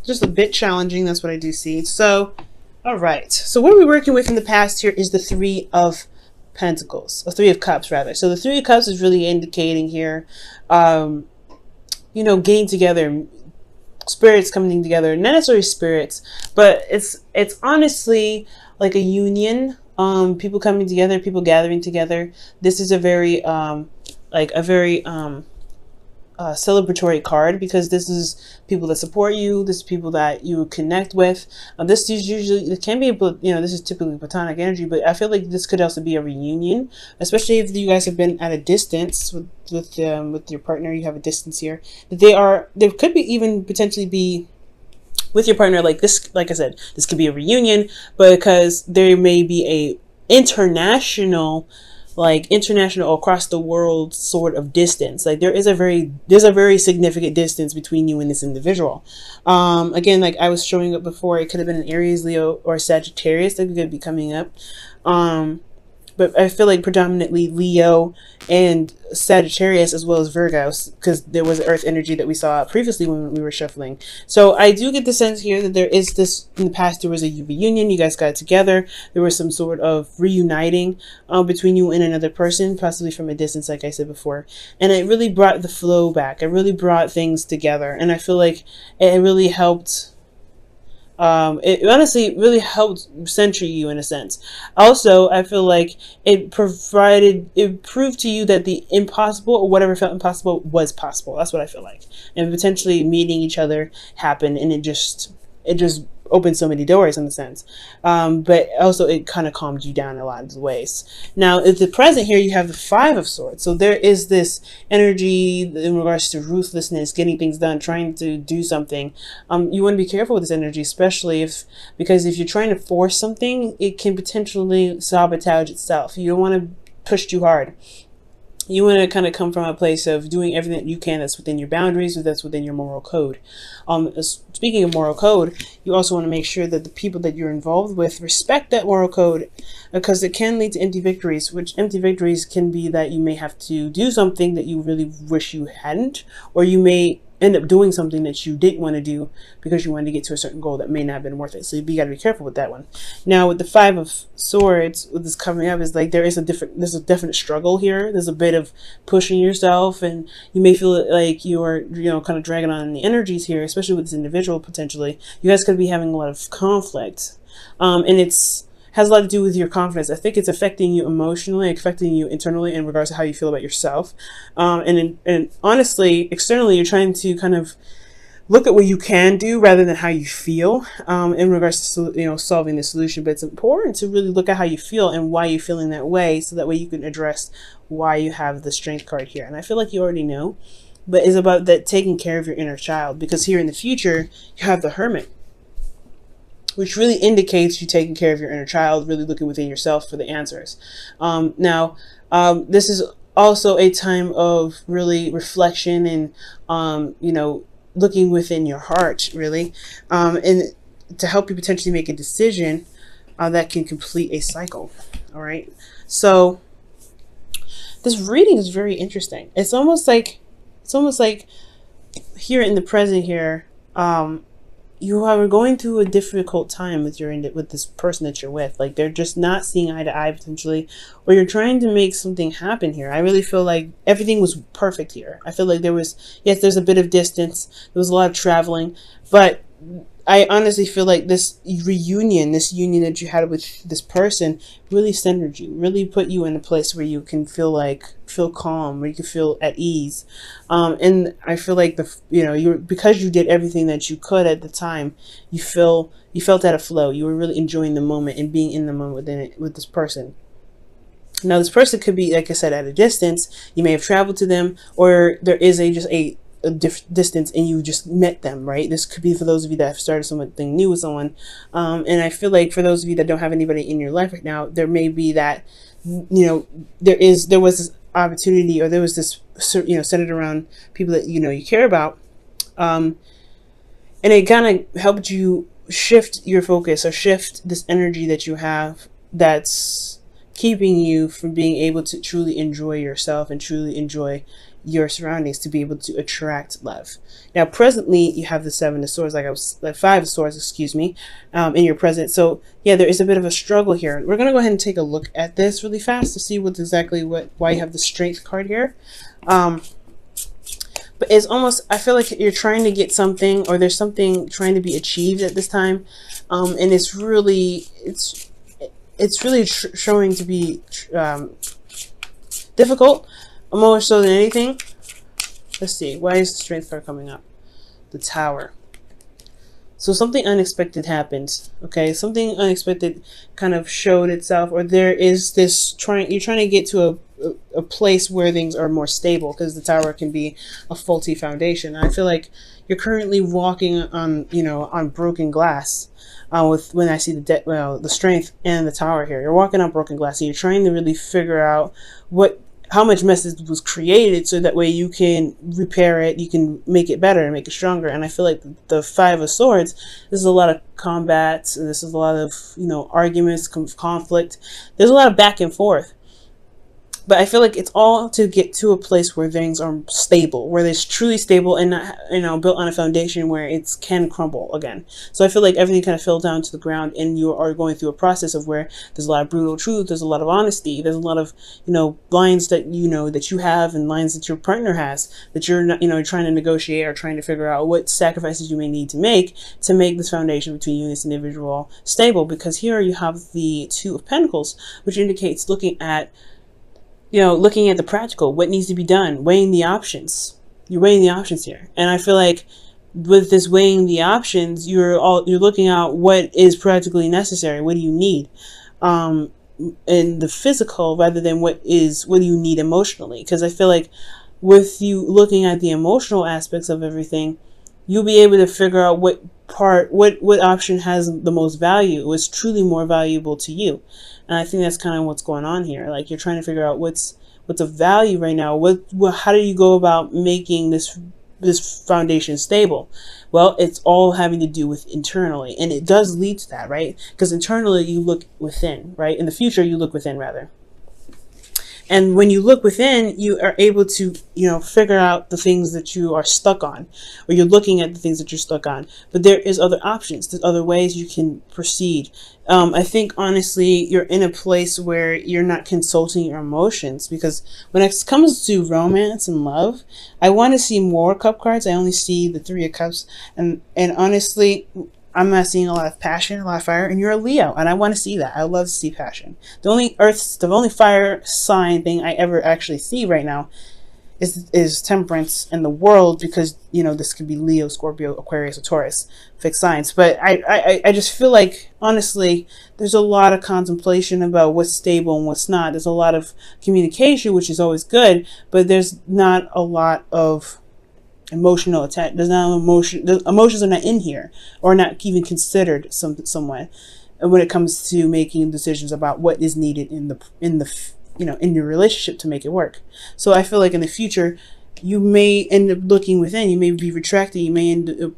just a bit challenging. That's what I do see. So, all right. So what we're working with in the past here is the Three of Pentacles, or Three of Cups rather. So the Three of Cups is really indicating here, you know, getting together, spirits coming together, not necessarily spirits, but it's honestly like a union. People coming together, people gathering together. This is a very like a very celebratory card, because this is people that support you, this is people that you connect with. This is usually, it can be, you know, this is typically platonic energy, but I feel like this could also be a reunion, especially if you guys have been at a distance with your partner. You have a distance here. There could be even potentially be with your partner, like this, like I said, this could be a reunion, but because there may be a international across the world sort of distance. Like there's a very significant distance between you and this individual. Again, like I was showing up before, it could have been an Aries, Leo, or Sagittarius that could be coming up. But I feel like predominantly Leo and Sagittarius, as well as Virgos, because there was Earth energy that we saw previously when we were shuffling. So I do get the sense here that there is this, in the past there was a reunion, you guys got together, there was some sort of reuniting between you and another person, possibly from a distance, like I said before. And it really brought the flow back. It really brought things together. And I feel like it really helped. It honestly really helped center you in a sense. Also, I feel like it proved to you that the impossible, or whatever felt impossible, was possible. That's what I feel like. And potentially meeting each other happened, and it just opened so many doors in a sense. But also it kind of calmed you down in a lot of ways. Now, at the present here, you have the Five of Swords. So there is this energy in regards to ruthlessness, getting things done, trying to do something. You want to be careful with this energy, especially because if you're trying to force something, it can potentially sabotage itself. You don't want to push too hard. You want to kind of come from a place of doing everything that you can that's within your boundaries, or that's within your moral code. Speaking of moral code, you also want to make sure that the people that you're involved with respect that moral code, because it can lead to empty victories, which empty victories can be that you may have to do something that you really wish you hadn't, or you may end up doing something that you didn't want to do because you wanted to get to a certain goal that may not have been worth it. So you got to be careful with that one. Now, with the Five of Swords, with this coming up, is like there's a definite struggle here. There's a bit of pushing yourself, and you may feel like you are, you know, kind of dragging on the energies here, especially with this individual potentially. You guys could be having a lot of conflict, and has a lot to do with your confidence. I think it's affecting you emotionally, affecting you internally in regards to how you feel about yourself. And honestly, externally, you're trying to kind of look at what you can do rather than how you feel in regards to, you know, solving the solution. But it's important to really look at how you feel and why you're feeling that way, so that way you can address why you have the Strength card here. And I feel like you already know, but it's about that taking care of your inner child, because here in the future, you have the Hermit, which really indicates you taking care of your inner child, really looking within yourself for the answers. This is also a time of really reflection and, you know, looking within your heart, really, and to help you potentially make a decision that can complete a cycle. All right. So this reading is very interesting. It's almost like here in the present here, you are going through a difficult time with this person that you're with. Like they're just not seeing eye to eye potentially, or you're trying to make something happen here. I really feel like everything was perfect here. I feel like there's a bit of distance. There was a lot of traveling, but I honestly feel like this union that you had with this person really centered you, really put you in a place where you can feel calm, where you can feel at ease. And I feel like because you did everything that you could at the time, you felt at a flow. You were really enjoying the moment and being in the moment with this person. Now, this person could be, like I said, at a distance. You may have traveled to them, or there is a distance and you just met them, right? This could be for those of you that have started something new with someone. And I feel like for those of you that don't have anybody in your life right now, there may be that, there was this opportunity, or there was this, centered around people that, you care about. And it kind of helped you shift your focus, or shift this energy that you have that's keeping you from being able to truly enjoy yourself and truly enjoy your surroundings to be able to attract love. Now, presently, you have the Seven of Swords, like Five of Swords, excuse me, in your present. So yeah, there is a bit of a struggle here. We're gonna go ahead and take a look at this really fast to see why you have the Strength card here. But it's almost, I feel like you're trying to get something, or there's something trying to be achieved at this time, and it's really showing to be difficult, more so than anything. Let's see, why is the Strength card coming up? The Tower. So something unexpected happened, okay? Something unexpected kind of showed itself, or there is this you're trying to get to a place where things are more stable, because the Tower can be a faulty foundation. And I feel like you're currently walking on, on broken glass. When I see the Strength and the Tower here, you're walking on broken glass, and you're trying to really figure out how much mess was created, so that way you can repair it, you can make it better and make it stronger. And I feel like the Five of Swords, this is a lot of combat, this is a lot of arguments, conflict. There's a lot of back and forth. But I feel like it's all to get to a place where things are stable, where it's truly stable and not, built on a foundation where it can crumble again. So I feel like everything kind of fell down to the ground, and you are going through a process of where there's a lot of brutal truth, there's a lot of honesty, there's a lot of, lines that that you have, and lines that your partner has, that you're not, trying to negotiate or trying to figure out what sacrifices you may need to make this foundation between you and this individual stable. Because here you have the Two of Pentacles, which indicates looking at the practical, what needs to be done, weighing the options. You're weighing the options here. And I feel like with this weighing the options, you're looking at what is practically necessary. What do you need? In the physical, rather than what do you need emotionally? Because I feel like with you looking at the emotional aspects of everything, you'll be able to figure out what option has the most value, what's truly more valuable to you. And I think that's kind of what's going on here. Like, you're trying to figure out what's of value right now. How do you go about making this foundation stable? Well, it's all having to do with internally, and it does lead to that, right? Because internally you look within, right? In the future you look within, rather. And when you look within, you are able to, figure out the things that you are stuck on, or you're looking at the things that you're stuck on. But there is other options. There's other ways you can proceed. I think, honestly, you're in a place where you're not consulting your emotions, because when it comes to romance and love, I want to see more Cup cards. I only see the Three of Cups. And honestly, I'm not seeing a lot of passion, a lot of fire, and you're a Leo, and I want to see that. I love to see passion. The only fire sign thing I ever actually see right now is Temperance in the world, because this could be Leo, Scorpio, Aquarius, or Taurus, fixed signs. But I just feel like, honestly, there's a lot of contemplation about what's stable and what's not. There's a lot of communication, which is always good, but there's not a lot of emotional attack. There's not emotion. The emotions are not in here, or not even considered somewhat when it comes to making decisions about what is needed in your relationship to make it work. So I feel like in the future you may end up looking within. You may be retracting. You may end up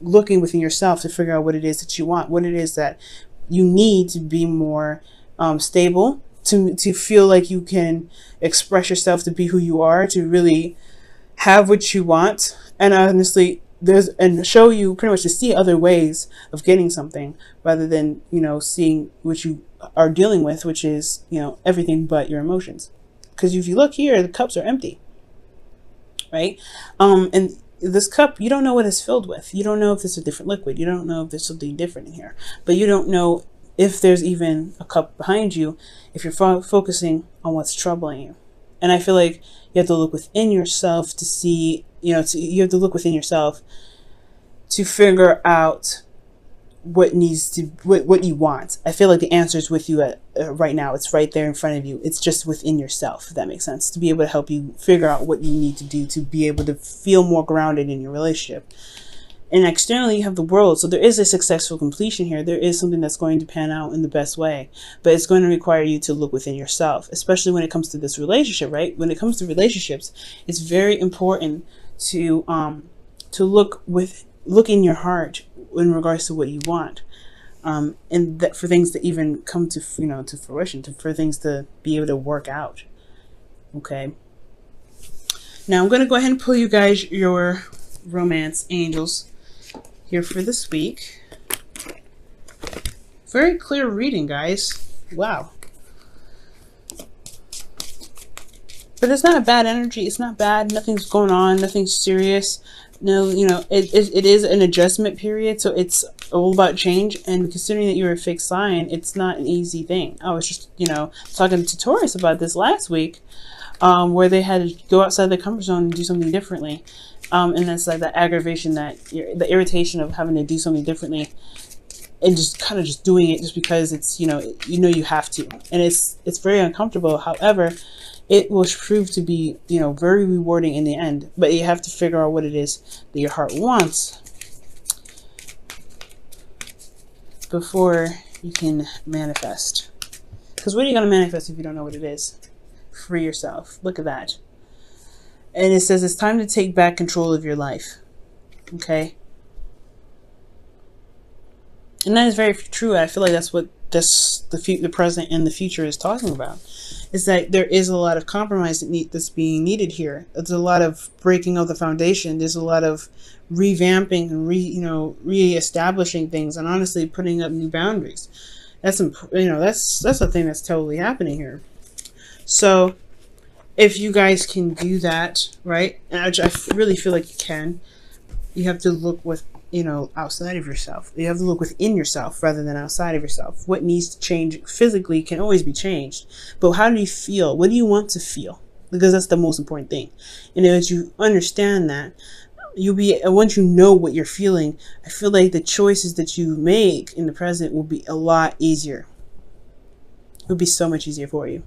looking within yourself to figure out what it is that you want, what it is that you need to be more stable, to feel like you can express yourself, to be who you are, to really have what you want. And honestly, show you pretty much to see other ways of getting something, rather than seeing what you are dealing with, which is everything but your emotions. Because if you look here, the cups are empty, right? And this cup, you don't know what it's filled with. You don't know if it's a different liquid. You don't know if there's something different in here. But you don't know if there's even a cup behind you, if you're focusing on what's troubling you. And I feel like you have to look within yourself to see, you have to look within yourself to figure out what you want. I feel like the answer is with you right now. It's right there in front of you. It's just within yourself, if that makes sense, to be able to help you figure out what you need to do to be able to feel more grounded in your relationship. And externally, you have the World. So there is a successful completion here. There is something that's going to pan out in the best way. But it's going to require you to look within yourself, especially when it comes to this relationship, right? When it comes to relationships, it's very important to look in your heart in regards to what you want. And that for things to even come to, to fruition, for things to be able to work out. Okay. Now I'm going to go ahead and pull you guys your romance angels here for this week. Very clear reading, guys. Wow. But it's not a bad energy. It's not bad. Nothing's going on. Nothing's serious. No, you know, it is an adjustment period. So it's all about change. And considering that you're a fixed sign, it's not an easy thing. I was just, you know, talking to Taurus about this last week, where they had to go outside their comfort zone and do something differently. And that's like that aggravation, that the irritation of having to do something differently and just kind of just doing it just because it's, you know you have to. And it's very uncomfortable. However, it will prove to be, you know, very rewarding in the end. But you have to figure out what it is that your heart wants before you can manifest. Because what are you going to manifest if you don't know what it is? Free yourself. Look at that. And it says it's time to take back control of your life. Okay? And that is very true. I feel like that's what the present and the future is talking about. Is that there is a lot of compromise that's being needed here. There's a lot of breaking of the foundation. There's a lot of revamping and reestablishing things, and honestly putting up new boundaries. That's a thing that's totally happening here. So if you guys can do that, right? And I really feel like you can. You have to look with, you know, outside of yourself. You have to look within yourself rather than outside of yourself. What needs to change physically can always be changed. But how do you feel? What do you want to feel? Because that's the most important thing. And as you understand that, once you know what you're feeling, I feel like the choices that you make in the present will be a lot easier. It will be so much easier for you.